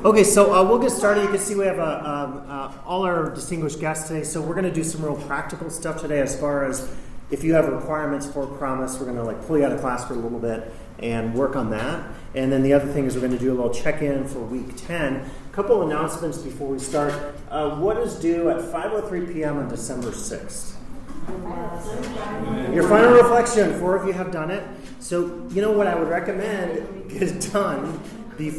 Okay, so we'll get started. You can see we have all our distinguished guests today. So we're going to do some real practical stuff today as far as if you have requirements for Promise, we're going to pull you out of class for a little bit and work on that. And then the other thing is we're going to do a little check-in for week 10. A couple of announcements before we start. What is due at 5:03 p.m. on December 6th? Your final reflection, 4 of you have done it. So you know what I would recommend is done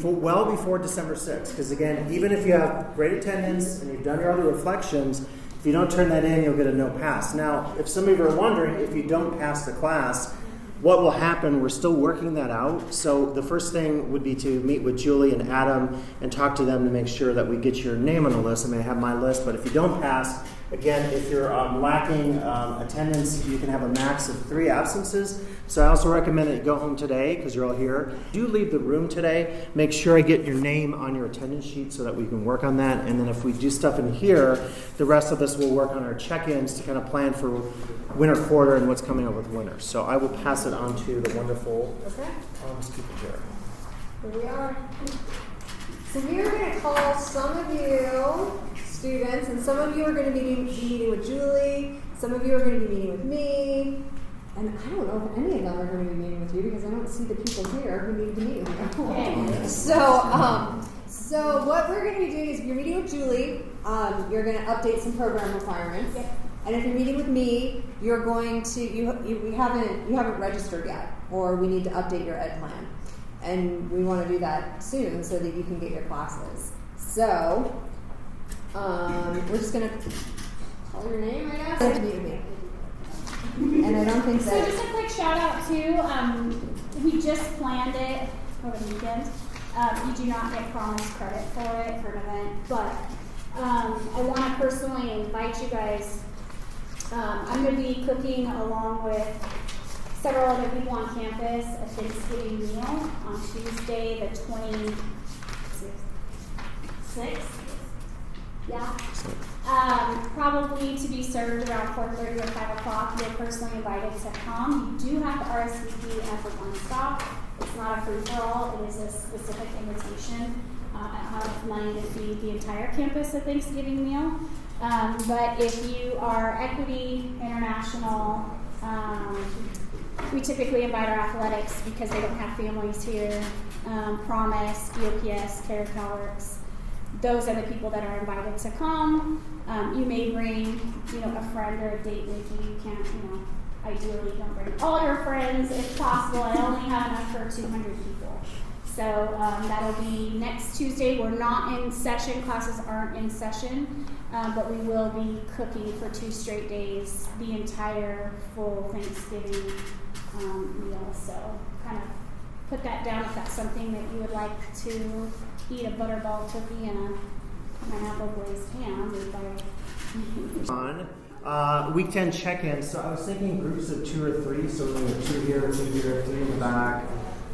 well before December 6th. Because again, even if you have great attendance and you've done your other reflections, if you don't turn that in, you'll get a no pass. Now, if some of you are wondering, if you don't pass the class, what will happen? We're still working that out. So the first thing would be to meet with Julie and Adam and talk to them to make sure that we get your name on the list. I may have my list, but if you don't pass, again, if you're lacking attendance, you can have a max of 3 absences. So I also recommend that you go home today because you're all here. Do leave the room today. Make sure I get your name on your attendance sheet so that we can work on that. And then if we do stuff in here, the rest of us will work on our check-ins to kind of plan for winter quarter and what's coming up with winter. So I will pass it on to the wonderful people here. Here we are. So we are going to call some of you students, and some of you are going to be meeting with Julie, some of you are going to be meeting with me, and I don't know if any of them are going to be meeting with you because I don't see the people here who need to meet with you. So what we're going to be doing is if you're meeting with Julie, you're going to update some program requirements. Yeah. And if you're meeting with me, you're going to you haven't registered yet, or we need to update your ed plan. And we want to do that soon so that you can get your classes. So we're just going to call your name, I guess. And I don't think that... So just a quick shout out too. We just planned it over the weekend. You do not get Promise credit for it for an event, but I want to personally invite you guys. I'm going to be cooking along with several other people on campus a Thanksgiving meal on Tuesday the 26th. Yeah. Probably to be served around 4:30 or 5 o'clock. You're personally invited to come. You do have to RSVP as a one-stop. It's not a free-for-all. It is a specific invitation. I don't have money to feed the entire campus a Thanksgiving meal. But if you are Equity, International, we typically invite our athletics because they don't have families here. Promise, BOPS, CareCalWorks. Those are the people that are invited to come. You may bring, a friend or a date with you. You can't, ideally don't bring all your friends if possible. I only have enough for 200 people. So that'll be next Tuesday. We're not in session. Classes aren't in session. But we will be cooking for 2 straight days, the entire full Thanksgiving meal. So kind of put that down if that's something that you would like to eat, a butterball turkey and a pineapple glazed ham. On week 10 check-in, so I was thinking groups of 2 or 3, so we're going to 2 here, 2 here, 3 in the back,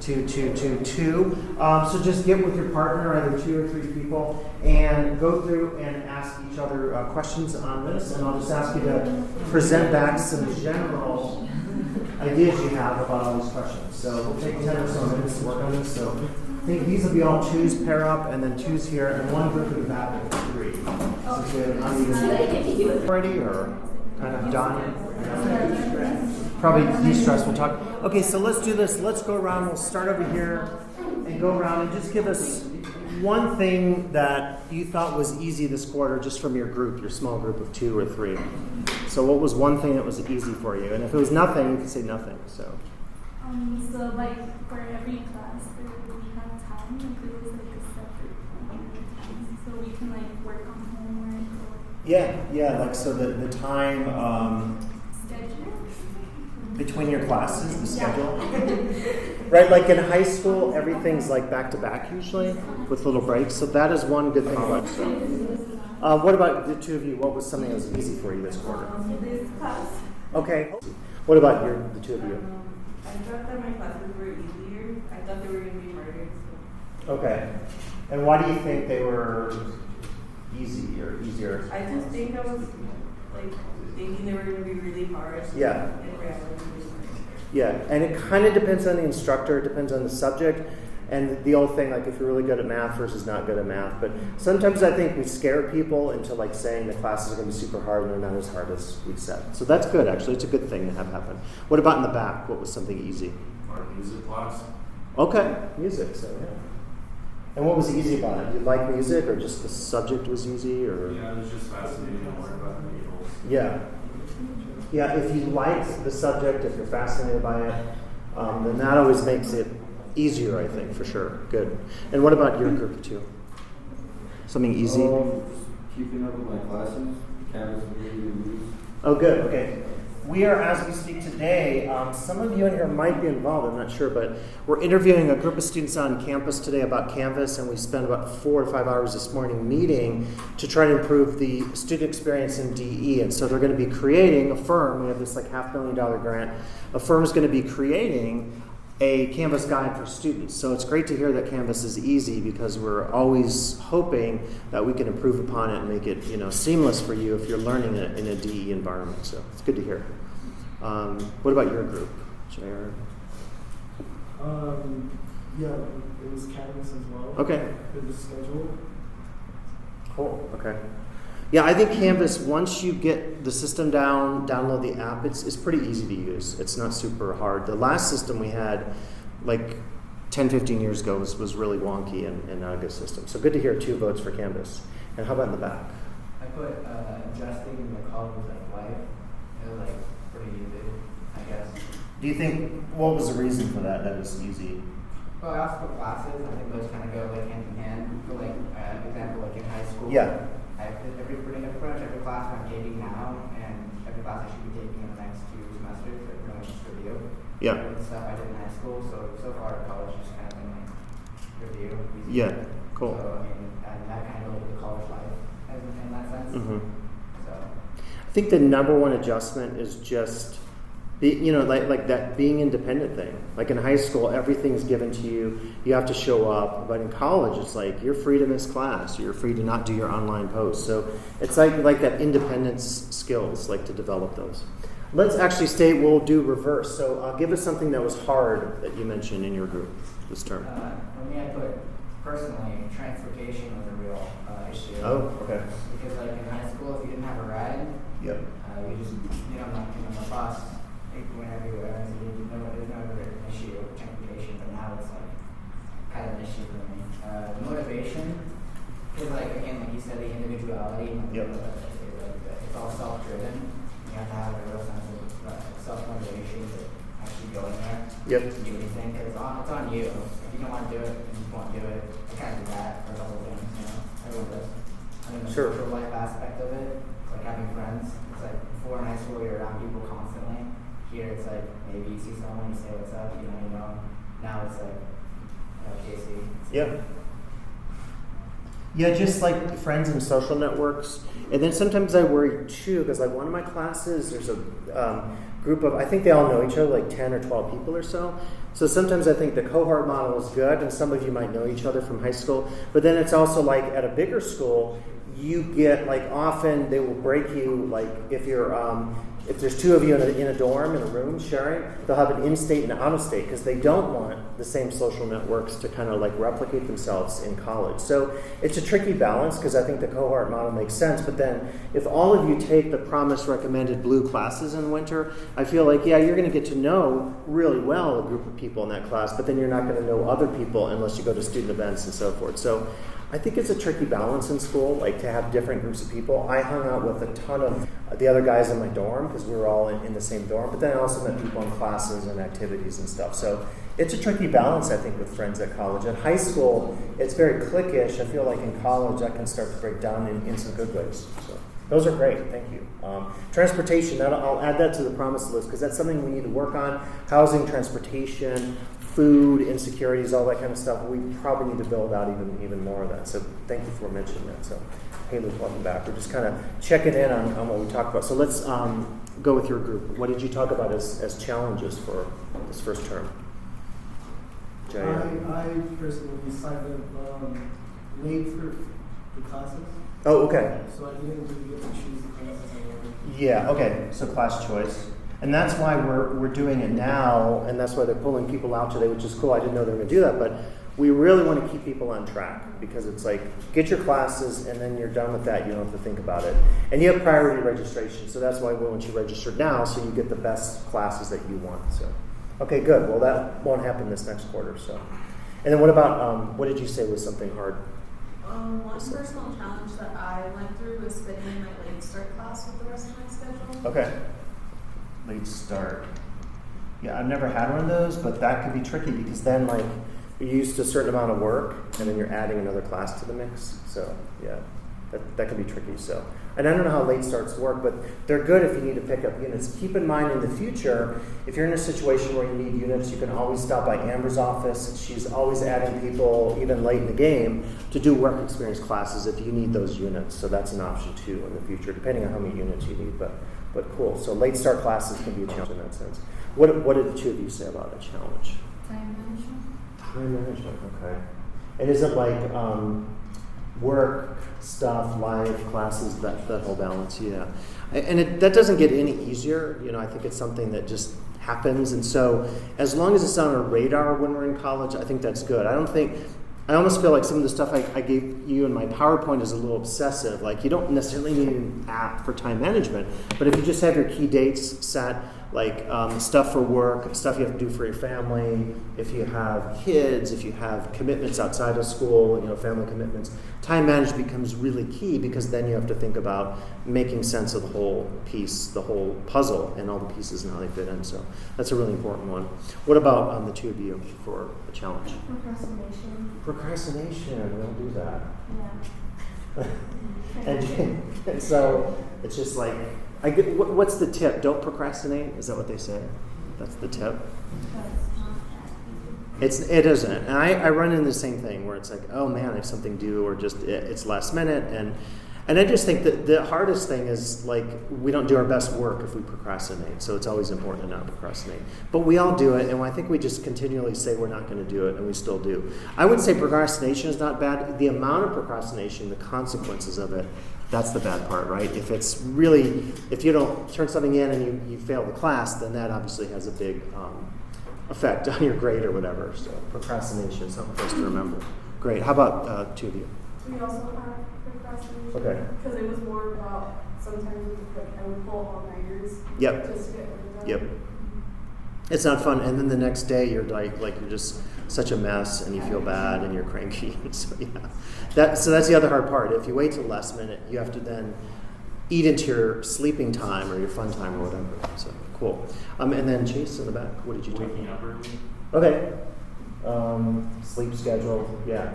2, 2, 2, 2. So just get with your partner, either 2 or 3 people, and go through and ask each other questions on this. And I'll just ask you to present back some general ideas you have about all these questions. So we'll take 10 or so minutes to work on this. So I think these will be all 2s pair up, and then 2s here, and 1 group in the back of 3. So we have an uneven already, or kind of done. Probably de-stress. We'll talk. Okay, so let's do this. Let's go around. We'll start over here and go around and just give us one thing that you thought was easy this quarter just from your group, your small group of 2 or 3. So what was one thing that was easy for you? And if it was nothing, you could say nothing. So for every class, we have time. There was a separate time, so we can work on homework. Yeah. So the time between your classes, the schedule. Right, like in high school, everything's back to back usually with little breaks. So that is one good thing about it. What about the 2 of you? What was something that was easy for you this quarter? This class. Okay. What about the 2 of you? I thought that my classes were easier. I thought they were going to be harder. So. Okay. And why do you think they were easy or easier? I just think I was thinking they were going to be really hard. Yeah. In reality. Yeah, and it kind of depends on the instructor. It depends on the subject. And the old thing, like if you're really good at math versus not good at math. But sometimes I think we scare people into like saying the classes are going to be super hard and they're not as hard as we said. So that's good, actually. It's a good thing to have happen. What about in the back? What was something easy? Our music class. Okay, music. So yeah. And what was easy about it? You like music, or just the subject was easy, or? Yeah, it was just fascinating to learn about the Beatles. Yeah. Yeah, if you like the subject, if you're fascinated by it, then that always makes it easier, I think, for sure. Good. And what about your group, too? Something easy? Keeping up with my classes, Canvas reviews. Oh, good. Okay. We are, as we speak today, some of you in here might be involved, I'm not sure, but we're interviewing a group of students on campus today about Canvas, and we spent about 4 to 5 hours this morning meeting to try to improve the student experience in DE. And so they're going to be creating a firm. We have this like $500,000 grant. A firm is going to be creating a Canvas guide for students. So it's great to hear that Canvas is easy, because we're always hoping that we can improve upon it and make it, seamless for you if you're learning it in a DE environment. So it's good to hear. What about your group, JR? Yeah, it was Canvas as well. Okay. It was scheduled. Cool. Okay. Yeah, I think Canvas, once you get the system down, download the app, it's pretty easy to use. It's not super hard. The last system we had, like 10, 15 years ago, was really wonky and not a good system. So good to hear 2 votes for Canvas. And how about in the back? I put adjusting the colors of life. It was like pretty easy, I guess. Do you think, what was the reason for that it was easy? Well, I also put classes. I think those kind of go like hand in hand. For like example, like in high school. Yeah. Pretty much every class I'm taking now, and every class I should be taking in the next 2 semesters, like pretty much just review. Yeah. And stuff I did in high school. So far college just kind of been like review. Easy. Yeah. Cool. So and that kind of goes with the college life in that sense. Mm-hmm. So I think the number one adjustment is just, like that being independent thing. Like in high school, everything's given to you. You have to show up. But in college, it's like you're free to miss class. You're free to not do your online posts. So it's like that independence skills, like to develop those. Let's actually we'll do reverse. So give us something that was hard that you mentioned in your group this term. For me, I put personally, transportation was a real issue. Oh, okay. Because like in high school, if you didn't have a ride, Yep. you just not on the bus. It went everywhere, and so there's no other issue with transportation. But now it's like kind of an issue for me. Motivation, because like again, like you said, the individuality. Yep. It's all self-driven. You have to have a real sense of self-motivation to actually go in there. Yep. And do anything, because it's on you. If you don't want to do it, you just won't do it. I kind of do that for a couple of things, everyone does. And then the Sure. social life aspect of it, like having friends. It's like before in high school, you're around people constantly. Here, it's like maybe you see someone, you say what's up, you know. Now it's like, Casey. Yeah. Yeah, just like friends and social networks. And then sometimes I worry too, because like one of my classes, there's a group of, I think they all know each other, like 10 or 12 people or so. So sometimes I think the cohort model is good, and some of you might know each other from high school. But then it's also like at a bigger school, you get like often they will break you, like if you're if there's 2 of you in a dorm, in a room sharing, they'll have an in-state and out-of-state because they don't want the same social networks to kind of like replicate themselves in college. So it's a tricky balance because I think the cohort model makes sense. But then if all of you take the promised recommended blue classes in winter, I feel like, yeah, you're going to get to know really well a group of people in that class, but then you're not going to know other people unless you go to student events and so forth. So I think it's a tricky balance in school, like to have different groups of people. I hung out with a ton of the other guys in my dorm because we were all in the same dorm, but then I also met people in classes and activities and stuff. So it's a tricky balance, I think, with friends at college. At high school, it's very cliquish. I feel like in college that can start to break down in some good ways. So those are great. Thank you. Transportation, I'll add that to the promise list because that's something we need to work on. Housing, transportation, food, insecurities, all that kind of stuff. We probably need to build out even more of that. So thank you for mentioning that. So Haley, welcome back. We're just kind of checking in on what we talked about. So let's go with your group. What did you talk about as challenges for this first term? Jay? I personally signed up late for the classes. Oh, okay. So I didn't really get to choose the classes I wanted. Yeah, okay. So class choice. And that's why we're doing it now, and that's why they're pulling people out today, which is cool. I didn't know they were going to do that, but we really want to keep people on track because it's like, get your classes and then you're done with that. You don't have to think about it. And you have priority registration, so that's why we want you registered now so you get the best classes that you want. So, okay, good. Well, that won't happen this next quarter. So, and then what about, what did you say was something hard? One personal challenge that I went through was fitting in my late start class with the rest of my schedule. Okay. Late start. Yeah, I've never had one of those, but that could be tricky because then, like, you're used to a certain amount of work, and then you're adding another class to the mix. So, yeah, that can be tricky. So, and I don't know how late starts work, but they're good if you need to pick up units. Keep in mind in the future, if you're in a situation where you need units, you can always stop by Amber's office. She's always adding people, even late in the game, to do work experience classes if you need those units. So that's an option too in the future, depending on how many units you need. But cool. So late start classes can be a challenge in that sense. What did the two of you say about a challenge? Time management. Time management, okay. And is it like work stuff, live classes, that whole balance? Yeah. And that doesn't get any easier. You know, I think it's something that just happens. And so as long as it's on our radar when we're in college, I think that's good. I almost feel like some of the stuff I gave you in my PowerPoint is a little obsessive. Like, you don't necessarily need an app for time management, but if you just have your key dates set, like stuff for work, stuff you have to do for your family, if you have kids, if you have commitments outside of school, you know, family commitments, time management becomes really key because then you have to think about making sense of the whole piece, the whole puzzle, and all the pieces and how they fit in. So that's a really important one. What about the two of you for a challenge? Procrastination, we don't do that. Yeah. And so it's just like, what's the tip? Don't procrastinate? Is that what they say? That's the tip? It isn't. And I run into the same thing where it's like, oh man, I have something due, or just it's last minute. And I just think that the hardest thing is, like, we don't do our best work if we procrastinate. So it's always important to not procrastinate. But we all do it, and I think we just continually say we're not going to do it, and we still do. I would say procrastination is not bad. The amount of procrastination, the consequences of it, that's the bad part, right? If you don't turn something in and you fail the class, then that obviously has a big effect on your grade or whatever. So procrastination is something for us to remember. Great. How about two of you? We also have procrastination. Okay. Because it was more about sometimes I would pull all-nighters. Yep. Just to get everything done. Yep. It's not fun, and then the next day you're like you're just such a mess, and you feel bad, and you're cranky. So yeah, so that's the other hard part. If you wait till the last minute, you have to then eat into your sleeping time or your fun time or whatever. So cool. And then Chase in the back, what did you do? Waking up early. Okay. Sleep schedule, yeah.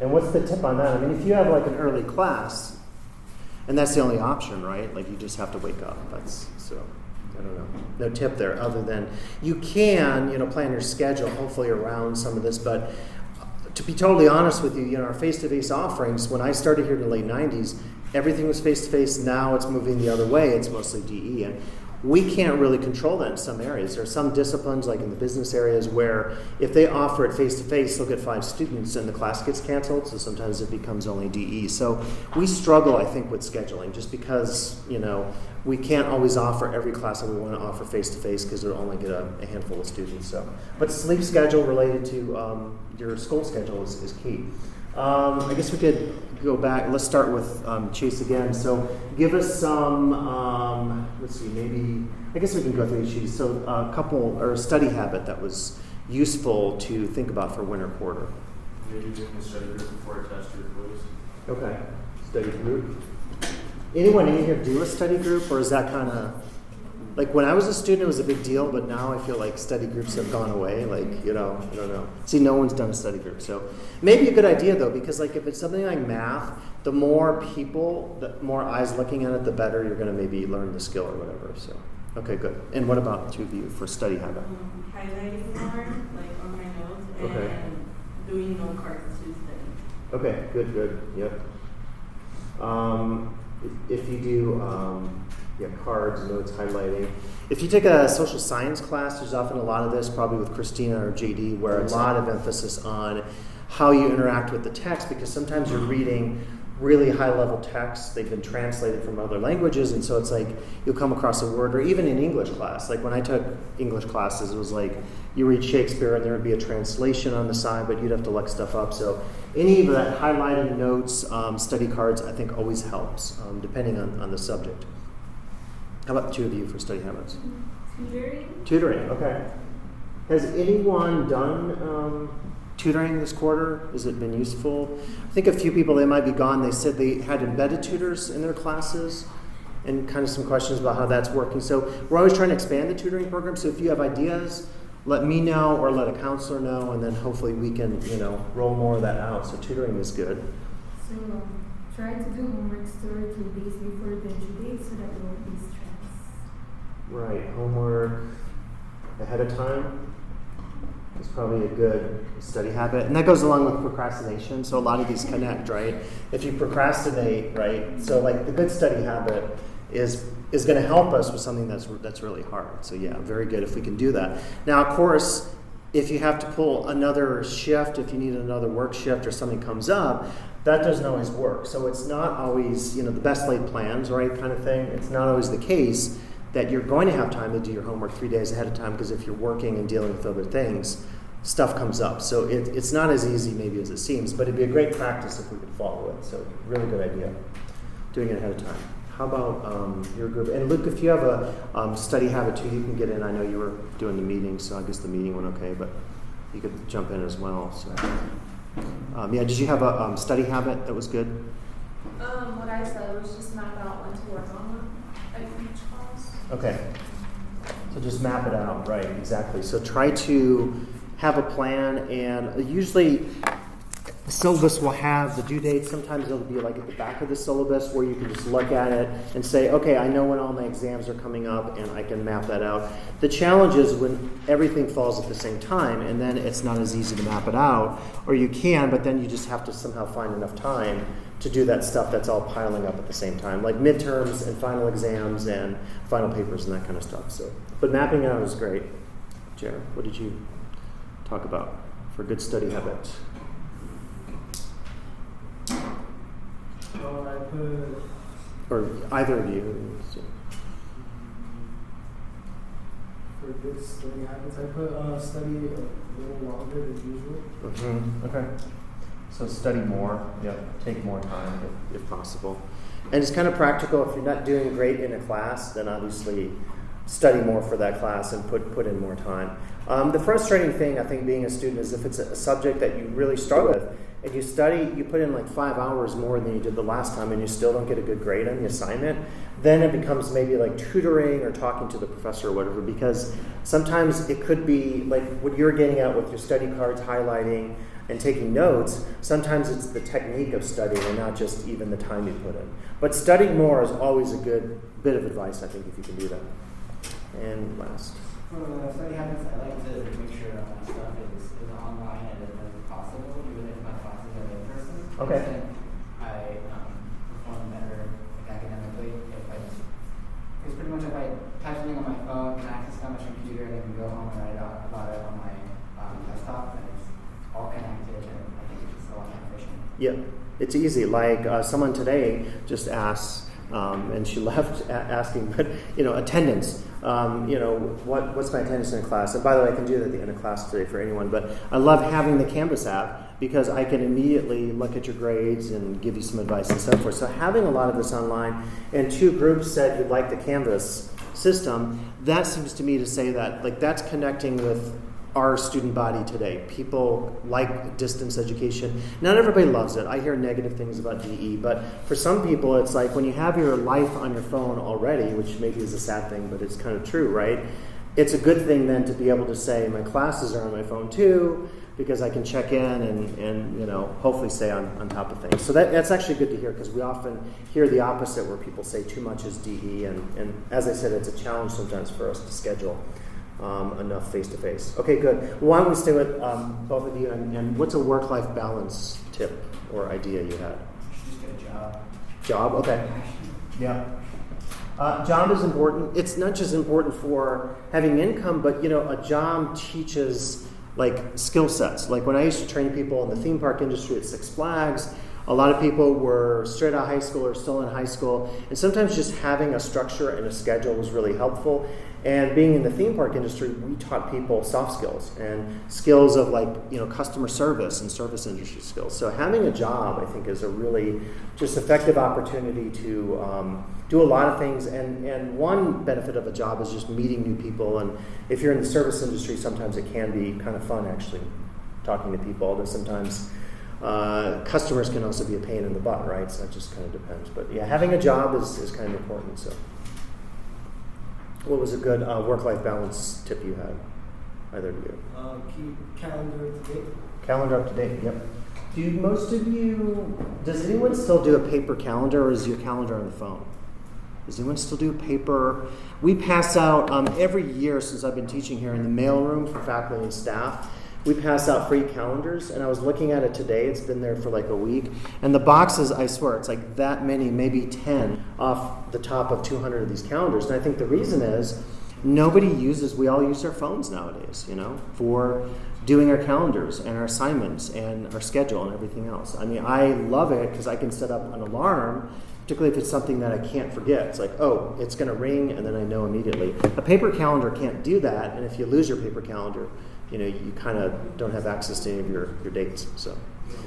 And what's the tip on that? I mean, if you have like an early class, and that's the only option, right? Like, you just have to wake up. So. I don't know. No tip there other than you can, plan your schedule hopefully around some of this. But to be totally honest with you, our face-to-face offerings, when I started here in the late 90s, everything was face-to-face. Now it's moving the other way. It's mostly DE. And we can't really control that in some areas. There are some disciplines, like in the business areas, where if they offer it face-to-face, they'll get 5 students and the class gets canceled, so sometimes it becomes only DE. So we struggle, I think, with scheduling just because, we can't always offer every class that we want to offer face-to-face because they'll only get a handful of students. So, but sleep schedule related to your school schedule is key. I guess we could go back. Let's start with Chase again. So give us some, let's see, maybe, I guess we can go through each. So a couple, or a study habit that was useful to think about for winter quarter. Maybe doing a study group before a test or quiz. Okay, study group. Anyone in here do a study group, or is that kind of, like when I was a student it was a big deal, but now I feel like study groups have gone away, I don't know. See, no one's done a study group, so maybe a good idea though, because like if it's something like math, the more people, the more eyes looking at it, the better you're going to maybe learn the skill or whatever. So, okay, good. And what about the two of you for study habit? Highlighting more, like on my notes, Okay. and doing note cards to study. Okay, good, yep. If you do cards, notes, highlighting. If you take a social science class, there's often a lot of this, probably with Christina or JD, where a lot of emphasis on how you interact with the text, because sometimes you're reading really high-level texts. They've been translated from other languages, and so it's like you'll come across a word, or even in English class. Like when I took English classes, it was like you read Shakespeare and there would be a translation on the side, but you'd have to look stuff up. So any of that highlighted notes, study cards, I think always helps, depending on the subject. How about the two of you for study habits? Tutoring, okay. Has anyone done tutoring this quarter? Has it been useful? I think a few people, they might be gone, they said they had embedded tutors in their classes, and kind of some questions about how that's working. So we're always trying to expand the tutoring program, so if you have ideas, let me know or let a counselor know, and then hopefully we can, roll more of that out. So tutoring is good. So try to do homework 2 days before the due date so that you won't be stressed. Right, homework ahead of time is probably a good study habit. And that goes along with procrastination. So a lot of these connect, right? If you procrastinate, right? So like the good study habit is going to help us with something that's really hard. So yeah, very good if we can do that. Now, of course, if you have to pull another shift, if you need another work shift or something comes up, that doesn't always work. So it's not always, the best laid plans, right, kind of thing. It's not always the case that you're going to have time to do your homework 3 days ahead of time, because if you're working and dealing with other things, stuff comes up. So it's not as easy maybe as it seems, but it'd be a great practice if we could follow it. So really good idea, doing it ahead of time. How about your group? And Luke, if you have a study habit too, you can get in. I know you were doing the meeting, so I guess the meeting went okay, but you could jump in as well. So, did you have a study habit that was good? What I said was just map out when to work on each class. Okay. So just map it out, right, exactly. So try to have a plan, and usually the syllabus will have the due date. Sometimes it'll be like at the back of the syllabus where you can just look at it and say, okay, I know when all my exams are coming up and I can map that out. The challenge is when everything falls at the same time, and then it's not as easy to map it out, or you can, but then you just have to somehow find enough time to do that stuff that's all piling up at the same time, like midterms and final exams and final papers and that kind of stuff. So, but mapping it out is great. Jared, what did you talk about for good study habit? Well, I put... Or either of you. For good study habits, I put study a little longer than usual. Mm-hmm. Okay. So study more. Yep. Take more time if possible. And it's kind of practical. If you're not doing great in a class, then obviously study more for that class and put in more time. The frustrating thing, I think, being a student is if it's a subject that you really struggle with, and you study, you put in like 5 hours more than you did the last time, and you still don't get a good grade on the assignment, then it becomes maybe like tutoring or talking to the professor or whatever, because sometimes it could be like what you're getting at with your study cards, highlighting and taking notes. Sometimes it's the technique of studying and not just even the time you put in. But studying more is always a good bit of advice, I think, if you can do that. And last. For study habits, I like to make sure that my stuff is online and as much as possible, even if my classes are in person. Okay. Then I perform better academically if because pretty much if I type something on my phone, can access it on my computer, and then can go home and write about it on my desktop, and it's all connected, and I think it's a lot more efficient. Yeah, it's easy. Like someone today just asked, and she left asking, but attendance. What's my attendance in a class? And by the way, I can do that at the end of class today for anyone. But I love having the Canvas app because I can immediately look at your grades and give you some advice and so forth. So having a lot of this online, and 2 groups said you'd like the Canvas system, that seems to me to say that that's connecting with our student body today. People like distance education. Not everybody loves it. I hear negative things about DE, but for some people it's like when you have your life on your phone already, which maybe is a sad thing, but it's kind of true, right? It's a good thing then to be able to say my classes are on my phone too, because I can check in and hopefully stay on top of things. So that's actually good to hear, because we often hear the opposite where people say too much is DE, and as I said, it's a challenge sometimes for us to schedule enough face-to-face. Okay, good. Well, why don't we stay with both of you, and what's a work-life balance tip or idea you had? Just get a job. Job? Okay. Yeah. Job is important. It's not just important for having income, but a job teaches skill sets. Like when I used to train people in the theme park industry at Six Flags, A lot of people were straight out of high school or still in high school, and sometimes just having a structure and a schedule was really helpful. And being in the theme park industry, we taught people soft skills and skills of customer service and service industry skills. So having a job, I think, is a really just effective opportunity to do a lot of things. And one benefit of a job is just meeting new people. And if you're in the service industry, sometimes it can be kind of fun actually talking to people. Although sometimes customers can also be a pain in the butt, right? So it just kind of depends. But yeah, having a job is kind of important. So. What was a good work-life balance tip you had? Either of you. Keep calendar up to date. Calendar up to date, yep. Do most of you, does anyone still do a paper calendar, or is your calendar on the phone? Does anyone still do paper? We pass out, every year since I've been teaching here in the mailroom for faculty and staff, we pass out free calendars, and I was looking at it today. It's been there for like a week. And the boxes, I swear, it's like that many, maybe 10 off the top of 200 of these calendars. And I think the reason is we all use our phones nowadays, for doing our calendars and our assignments and our schedule and everything else. I mean, I love it because I can set up an alarm, particularly if it's something that I can't forget. It's like, oh, it's going to ring, and then I know immediately. A paper calendar can't do that, and if you lose your paper calendar, you kind of don't have access to any of your dates.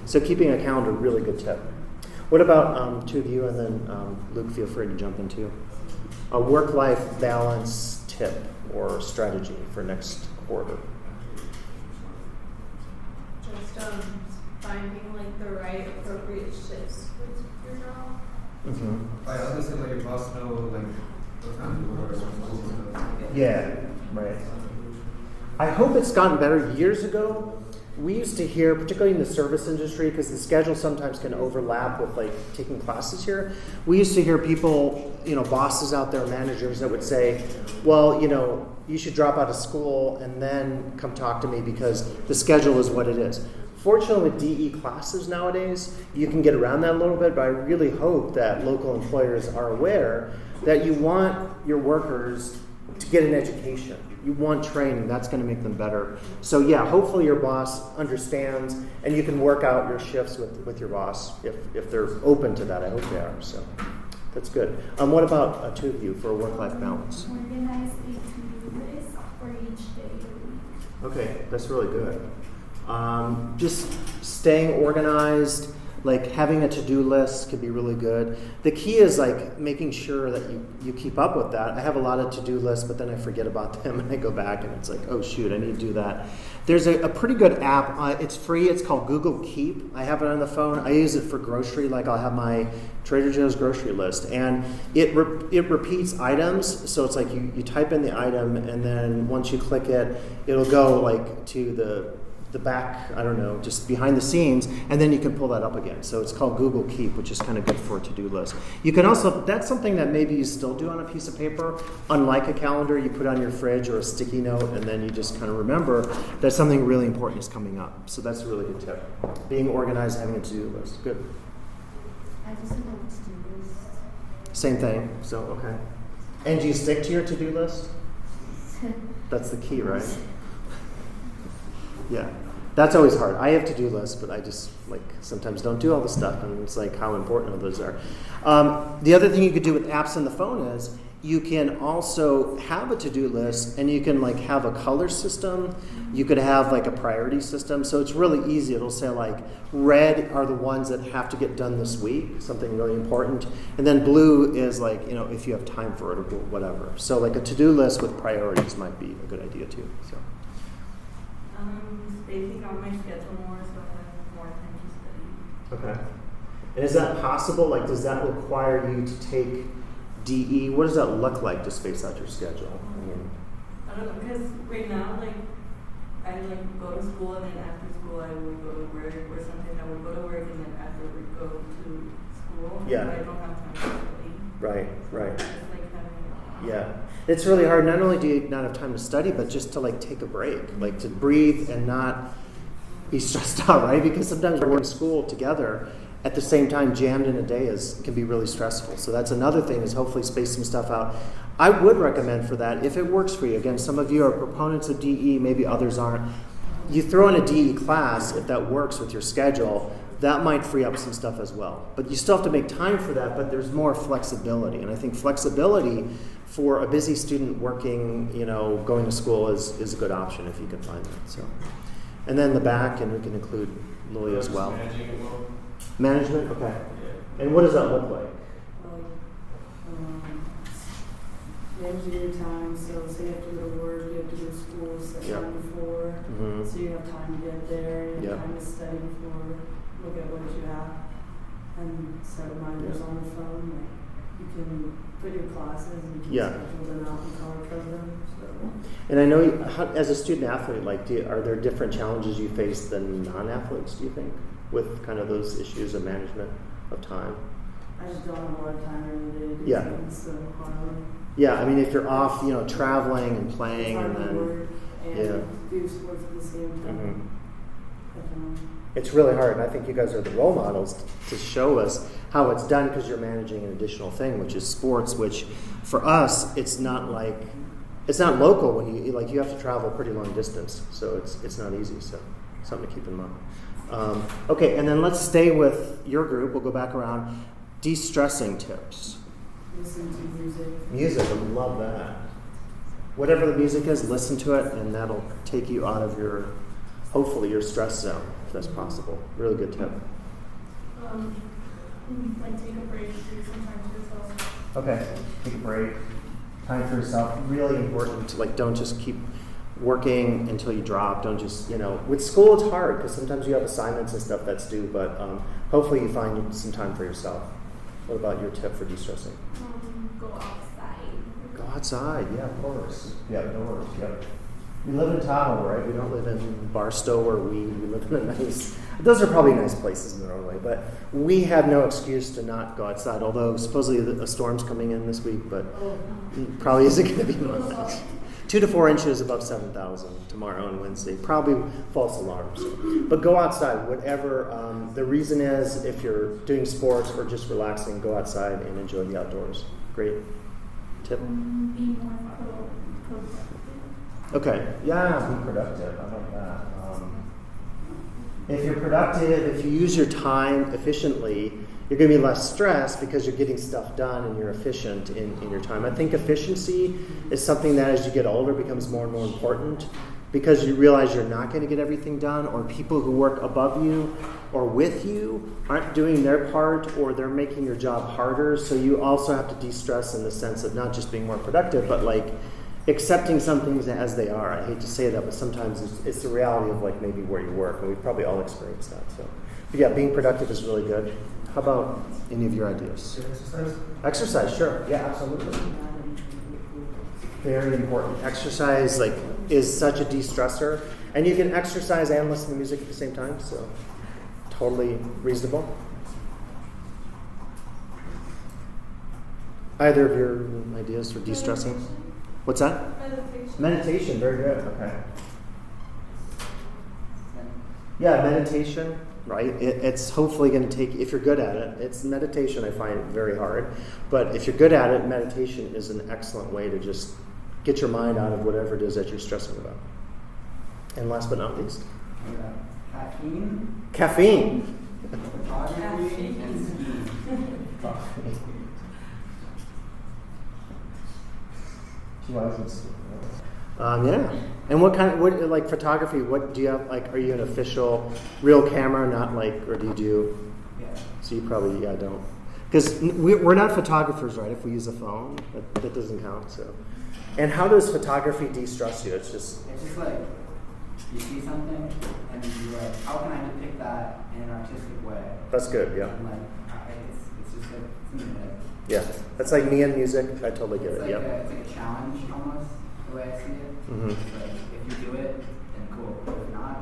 So keeping a calendar, really good tip. What about two of you, and then Luke, feel free to jump in too. A work-life balance tip or strategy for next quarter. Just finding like the right appropriate shifts for your job. Mm-hmm. I honestly let your boss know like what time you work or Yeah, right. I hope it's gotten better. Years ago, we used to hear, particularly in the service industry, because the schedule sometimes can overlap with like taking classes here. We used to hear people, bosses out there, managers that would say, well, you should drop out of school and then come talk to me because the schedule is what it is. Fortunately, with DE classes nowadays, you can get around that a little bit, but I really hope that local employers are aware that you want your workers to get an education. You want training. That's going to make them better. So yeah, hopefully your boss understands, and you can work out your shifts with your boss if they're open to that. I hope they are. So that's good. What about two of you for a work-life balance? Organize a to-do list for each day of the week. Okay, that's really good. Just staying organized, like having a to-do list could be really good. The key is like making sure that you keep up with that. I have a lot of to-do lists, but then I forget about them and I go back and it's like, oh shoot, I need to do that. There's a pretty good app. It's free. It's called Google Keep. I have it on the phone. I use it for grocery. Like I'll have my Trader Joe's grocery list, and it repeats items. So it's like you type in the item, and then once you click it, it'll go like to the back, I don't know, just behind the scenes, and then you can pull that up again. So it's called Google Keep, which is kind of good for a to-do list. You can also, that's something that maybe you still do on a piece of paper. Unlike a calendar, you put on your fridge or a sticky note, and then you just kind of remember that something really important is coming up. So that's a really good tip. Being organized, having a to-do list. Good. I just have a to-do list. Same thing. So, okay. And do you stick to your to-do list? That's the key, right? Yeah. That's always hard. I have to-do lists, but I just sometimes don't do all the stuff, and it's like how important those are. The other thing you could do with apps on the phone is you can also have a to-do list, and you can have a color system. You could have a priority system. So it's really easy. It'll say red are the ones that have to get done this week, something really important, and then blue is if you have time for it or whatever. So a to-do list with priorities might be a good idea too. So. Spacing out my schedule more so I have more time to study. Okay. And is that possible? Does that require you to take DE? What does that look like to space out your schedule? I don't know, because right now, I go to school and then after school I would go to work, or sometimes I would go to work and then after would go to school. Yeah. But I don't have time to study. Right. It's having Yeah. It's really hard. Not only do you not have time to study, but just to take a break, to breathe and not be stressed out, right? Because sometimes we're in school together at the same time, jammed in a day can be really stressful. So that's another thing, is hopefully space some stuff out. I would recommend for that, if it works for you. Again, some of you are proponents of DE, maybe others aren't. You throw in a DE class if that works with your schedule, that might free up some stuff as well. But you still have to make time for that, but there's more flexibility. And I think flexibility for a busy student working, going to school is a good option if you can find that. So, and then the back, and we can include Lily as well. Managing it well. Management, okay. Yeah. And what does that look like? Managing your time, so say you have to go to work, you have to go to school, set Yep. time before, Mhm. so you have time to get there, you Yep. have time to study before, look at what you have, and set reminders on the phone, like, you can put your classes, and you can Yeah. schedule them out and color code them, so. And I know, as a student athlete, are there different challenges you face than non-athletes, do you think, with kind of those issues of management of time? I just don't have a lot of time every day to do Yeah. things, so hard. Yeah, I mean, if you're off, traveling and playing, It's and hard to then work and yeah. do sports at the same time. Mhm. Definitely. It's really hard. And I think you guys are the role models to show us how it's done, because you're managing an additional thing, which is sports. Which, for us, it's not local when you have to travel a pretty long distance, so it's not easy. So something to keep in mind. Okay, and then let's stay with your group. We'll go back around. De-stressing tips. Listen to music. Music, I love that. Whatever the music is, listen to it, and that'll take you out of hopefully your stress zone, if that's possible. Really good tip. Like take a break, do some time to yourself. Okay, take a break. Time for yourself. Really important to don't just keep working until you drop. Don't just, with school it's hard because sometimes you have assignments and stuff that's due, but hopefully you find some time for yourself. What about your tip for de-stressing? Go outside. Go outside, yeah, of course. Yeah, outdoors, yeah. We live in Tahoe, right? We don't live in Barstow or Weed. We live in a those are probably nice places normally, but we have no excuse to not go outside, although supposedly a storm's coming in this week, but probably isn't going to be much. 2 to 4 inches above 7,000 tomorrow and Wednesday. Probably false alarms. But go outside, whatever the reason is. If you're doing sports or just relaxing, go outside and enjoy the outdoors. Great tip. Be more productive. Okay, yeah, be productive. I like that. If you're productive, if you use your time efficiently, you're going to be less stressed because you're getting stuff done and you're efficient in your time. I think efficiency is something that as you get older becomes more and more important because you realize you're not going to get everything done, or people who work above you or with you aren't doing their part, or they're making your job harder. So you also have to de-stress in the sense of not just being more productive, but accepting some things as they are. I hate to say that, but sometimes it's the reality of maybe where you work, and we've probably all experienced that. So, but yeah, being productive is really good. How about any of your ideas? Exercise? Exercise, sure. Yeah, absolutely. Very important. Exercise is such a de-stressor, and you can exercise and listen to music at the same time. So, totally reasonable. Either of your ideas for de-stressing? What's that? Meditation. Meditation, very good. Okay. Yeah, meditation, right? It's hopefully going to take, if you're good at it, it's meditation I find very hard. But if you're good at it, meditation is an excellent way to just get your mind out of whatever it is that you're stressing about. And last but not least? Caffeine. Caffeine. Photography and skiing. Yeah. And what photography, what do you have, are you an official real camera, not or do you do? Yeah. So you probably, don't. Because we're not photographers, right? If we use a phone, that doesn't count, so. And how does photography de-stress you? It's just you see something and you're how can I depict that in an artistic way? That's good, yeah. And it's just something that. Yeah, that's like me and music. I totally get it. Yeah. It's like a challenge almost, the way I see it. Mm-hmm. If you do it, then cool. If not,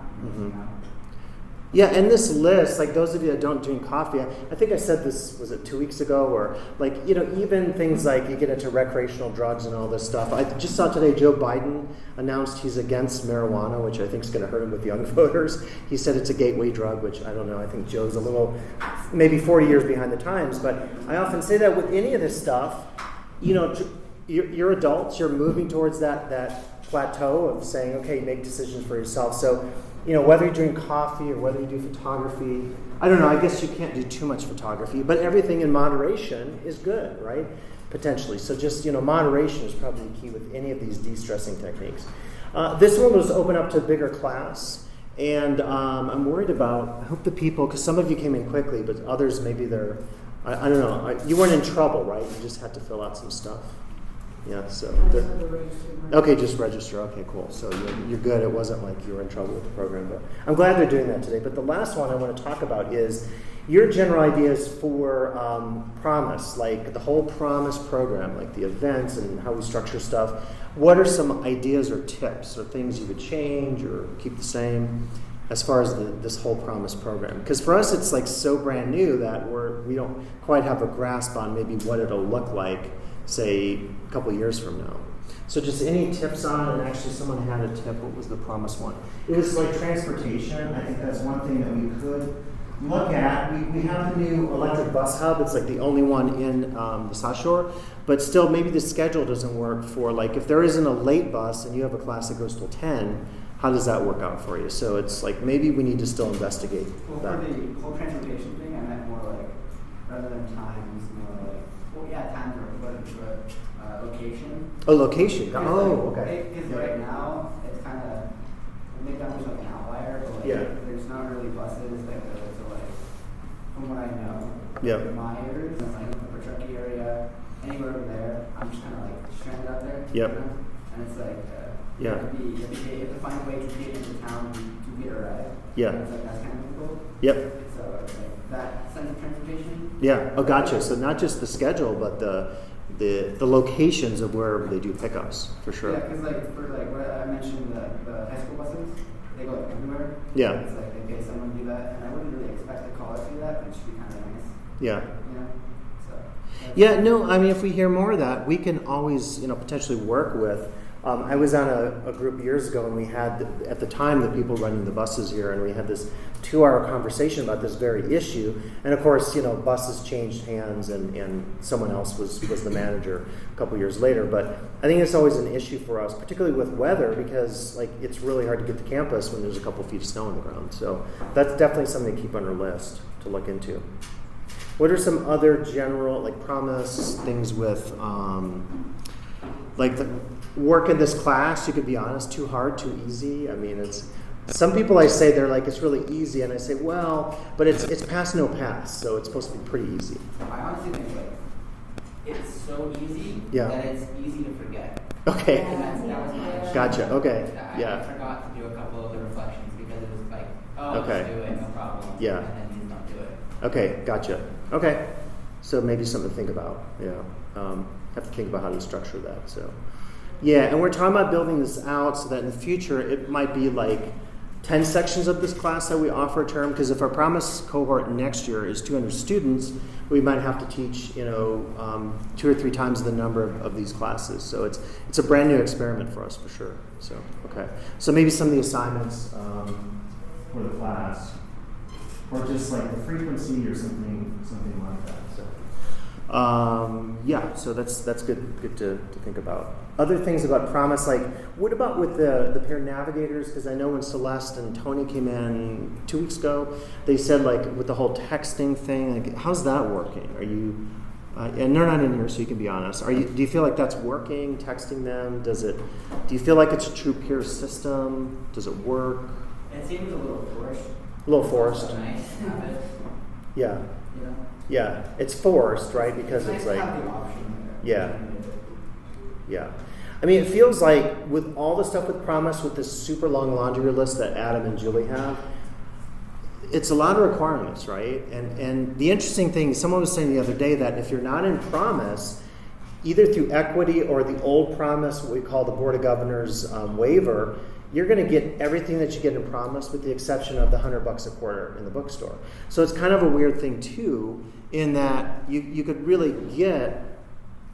Yeah, and this list, those of you that don't drink coffee, I think I said this, was it 2 weeks ago, or even things you get into recreational drugs and all this stuff. I just saw today Joe Biden announced he's against marijuana, which I think is going to hurt him with young voters. He said it's a gateway drug, which I don't know. I think Joe's a little, maybe 40 years behind the times, but I often say that with any of this stuff, if you're adults. You're moving towards that plateau of saying, okay, make decisions for yourself. So, whether you drink coffee or whether you do photography, I don't know. I guess you can't do too much photography, but everything in moderation is good, right? Potentially. So just, moderation is probably the key with any of these de-stressing techniques. This one was open up to a bigger class, and I'm worried about, I hope the people, because some of you came in quickly, but others maybe I don't know. You weren't in trouble, right? You just had to fill out some stuff. Yeah, so. Okay, just register. Okay, cool. So you're good. It wasn't like you were in trouble with the program, but I'm glad they're doing that today. But the last one I want to talk about is your general ideas for Promise, like the whole Promise program, like the events and how we structure stuff. What are some ideas or tips or things you would change or keep the same as far as this whole Promise program? Because for us, it's like so brand new that we don't quite have a grasp on maybe what it'll look like, say, a couple years from now. So just any tips on it? And actually someone had a tip. What was the Promise one? It was like transportation. I think that's one thing that we could look at. We have the new electric bus hub. It's like the only one in the South Shore. But still, maybe the schedule doesn't work for, like, if there isn't a late bus and you have a class that goes till 10, how does that work out for you? So it's like maybe we need to still investigate that. For the whole transportation thing, I meant more like, rather than times, more like, times or location. Oh, location. Oh, okay. Because right now, it's kind of, McDonald's like an outlier, but like, there's not really buses that go to, like, from what I know, Myers, and like the Truckee area, anywhere over there, I'm just kind of like stranded out there. Yep. And it's like, you have to find a way to get into town to get a ride. Yeah. And it's like, that's kind of difficult. Yep. So it's like that sense of transportation. Yeah. Oh, gotcha. So not just the schedule, but the locations of where they do pickups, for sure. Yeah, because like for like what I mentioned, the high school buses, they go like everywhere. Yeah. It's like they pay someone to do that, and I wouldn't really expect the college to do that, but it should be kind of nice. Yeah. So. Yeah. No. I mean, if we hear more of that, we can always, potentially work with. I was on a group years ago, and we had, at the time, the people running the buses here, and we had this 2-hour conversation about this very issue. And of course, buses changed hands, and someone else was the manager a couple years later. But I think it's always an issue for us, particularly with weather, because like it's really hard to get to campus when there's a couple feet of snow on the ground. So that's definitely something to keep on our list to look into. What are some other general, like, Promise things with, like the work in this class? You could be honest, too hard, too easy. I mean, it's some people I say they're like, it's really easy, and I say, well, but it's pass no pass, so it's supposed to be pretty easy. I honestly think like it's so easy that it's easy to forget. Okay. And that was my issue. Gotcha. Okay. I forgot to do a couple of the reflections because it was like, just do it, no problem. Yeah. And then you don't do it. Okay. Gotcha. Okay. So maybe something to think about. Yeah. Have to think about how to structure that. So. Yeah, and we're talking about building this out so that in the future it might be like 10 sections of this class that we offer a term, because if our Promise cohort next year is 200 students, we might have to teach, 2 or 3 times the number of these classes. So it's a brand new experiment for us for sure. So, okay. So maybe some of the assignments for the class, or just like the frequency or something like that. So. So that's good to think about. Other things about Promise, like what about with the pair Navigators? Because I know when Celeste and Tony came in 2 weeks ago, they said like with the whole texting thing, like how's that working? Are you and they're not in here, so you can be honest. Do you feel like that's working? Texting them? Do you feel like it's a true peer system? Does it work? It seems a little forced. A little forced. It's nice to have it. Yeah. Yeah, it's forced, right? Because it's like, yeah. I mean, it feels like with all the stuff with Promise, with this super long laundry list that Adam and Julie have, it's a lot of requirements, right? And the interesting thing, someone was saying the other day that if you're not in Promise, either through equity or the old Promise, what we call the Board of Governors waiver, you're going to get everything that you get in Promise with the exception of the $100 a quarter in the bookstore. So it's kind of a weird thing too, in that you could really get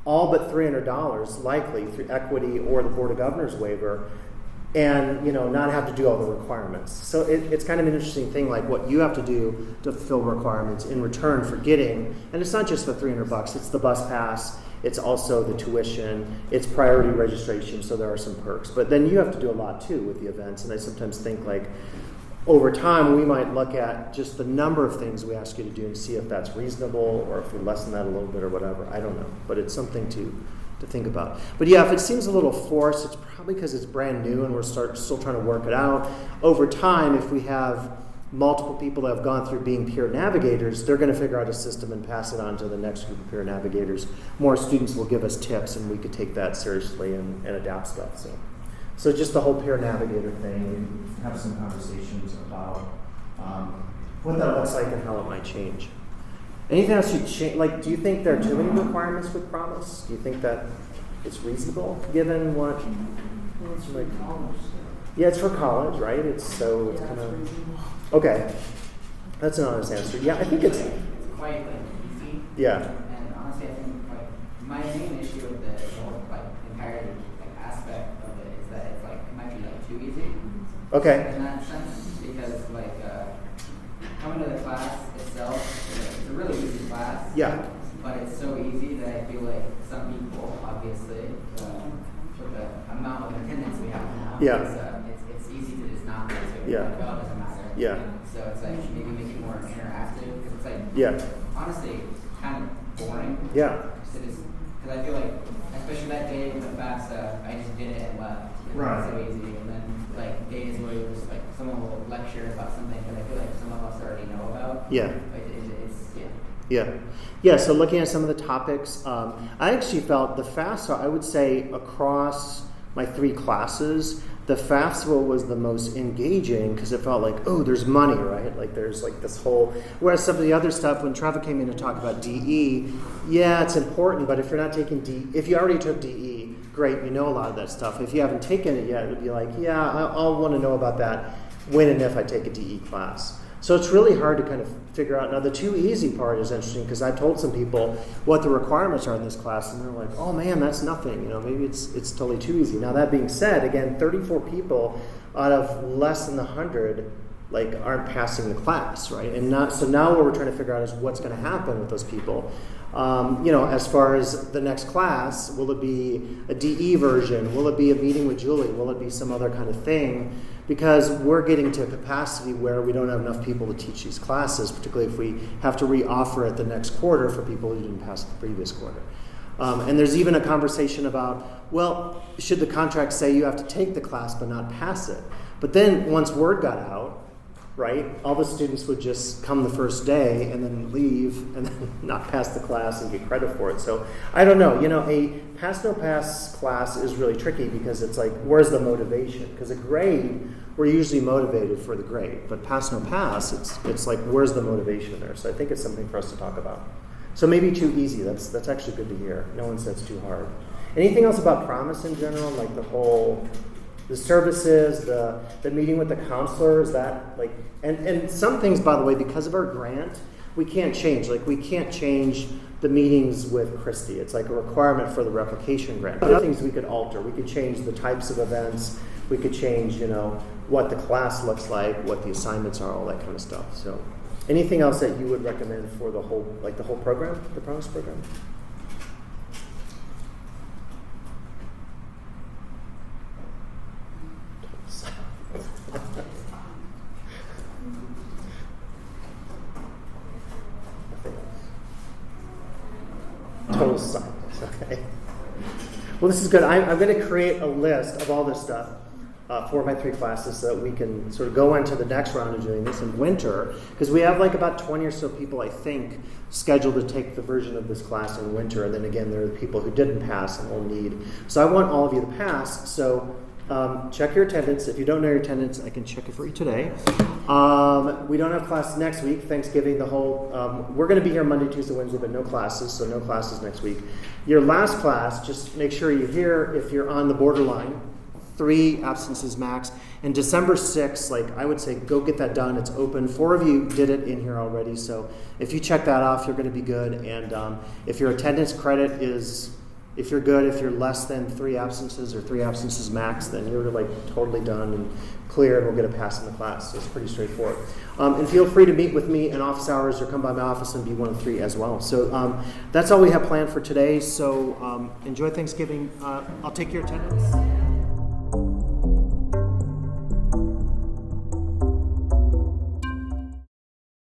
all but $300 likely through equity or the Board of Governors waiver, and not have to do all the requirements. So it's kind of an interesting thing, like what you have to do to fulfill requirements in return for getting, and it's not just the $300, it's the bus pass, It's also the tuition. It's priority registration, so there are some perks. But then you have to do a lot too with the events. And I sometimes think like over time we might look at just the number of things we ask you to do and see if that's reasonable or if we lessen that a little bit or whatever. I don't know. But it's something to think about. But yeah, if it seems a little forced, it's probably because it's brand new and we're still trying to work it out. Over time, if we have multiple people that have gone through being peer navigators, they're going to figure out a system and pass it on to the next group of peer navigators. More students will give us tips and we could take that seriously and adapt stuff. So just the whole peer navigator thing, we have some conversations about what that looks like and how it might change. Anything else you change? Like, do you think there are too many requirements with Promise? Do you think that it's reasonable given what? Well, it's for college. Yeah, it's for college, right? It's kind of okay. That's an honest answer. Yeah, I think it's quite like easy. Yeah. And honestly, I think like my main issue with the whole like entire like aspect of it is that it's like it might be like too easy. Okay. In that sense, because like coming to the class itself, it's a really easy class. Yeah. But it's so easy that I feel like some people, obviously, with the amount of attendance we have now, Yeah. It's easy to just not go to. Yeah. Like, oh, it doesn't matter. Yeah. So it's like maybe make it more interactive because it's like Yeah. honestly kind of boring. Yeah. Because I feel like especially that day with the FAFSA, I just did it and left. Right. It's so easy. And then like days where it was like someone will lecture about something that I feel like some of us already know about. Yeah. Yeah, so looking at some of the topics, I actually felt the FAFSA, I would say across my 3 classes, the FAFSA was the most engaging because it felt like, oh, there's money, right? Like there's like this whole, whereas some of the other stuff, when Trevor came in to talk about DE, yeah, it's important, but if you're not taking DE, if you already took DE, great, you know a lot of that stuff. If you haven't taken it yet, it would be like, yeah, I'll want to know about that when and if I take a DE class. So it's really hard to kind of figure out. Now, the too easy part is interesting because I told some people what the requirements are in this class, and they're like, oh man, that's nothing. You know, maybe it's totally too easy. Now, that being said, again, 34 people out of less than 100 like aren't passing the class, right? And so now what we're trying to figure out is what's going to happen with those people. As far as the next class, will it be a DE version? Will it be a meeting with Julie? Will it be some other kind of thing? Because we're getting to a capacity where we don't have enough people to teach these classes, particularly if we have to re-offer it the next quarter for people who didn't pass the previous quarter. And there's even a conversation about, well, should the contract say you have to take the class but not pass it? But then once word got out, right, all the students would just come the first day and then leave and then not pass the class and get credit for it. So I don't know. A pass-no-pass class is really tricky because it's like, where's the motivation? Because a grade, we're usually motivated for the grade. But pass-no-pass, it's like, where's the motivation there? So I think it's something for us to talk about. So maybe too easy. That's actually good to hear. No one says too hard. Anything else about Promise in general? Like the services, the meeting with the counselors, that like, and some things, by the way, because of our grant, we can't change. Like, we can't change the meetings with Cristi. It's like a requirement for the replication grant. Other things we could alter. We could change the types of events. We could change, what the class looks like, what the assignments are, all that kind of stuff. So, anything else that you would recommend for the whole program, the Promise program? Total silence. Okay. Well, this is good. I'm going to create a list of all this stuff for my 3 classes so that we can sort of go into the next round of doing this in winter, because we have like about 20 or so people, I think, scheduled to take the version of this class in winter. And then again, there are the people who didn't pass and will need. So I want all of you to pass. So check your attendance. If you don't know your attendance, I can check it for you today. We don't have class next week. Thanksgiving, we're going to be here Monday, Tuesday, Wednesday, but no classes, so no classes next week. Your last class, just make sure you're here if you're on the borderline. 3 absences max. And December 6th, I would say go get that done. It's open. 4 of you did it in here already, so if you check that off, you're going to be good. And if your attendance credit is If you're good, if you're less than 3 absences or 3 absences max, then you're like totally done and clear, and we'll get a pass in the class. So it's pretty straightforward. And feel free to meet with me in office hours or come by my office and be one of 3 as well. So that's all we have planned for today. So enjoy Thanksgiving. I'll take your attendance.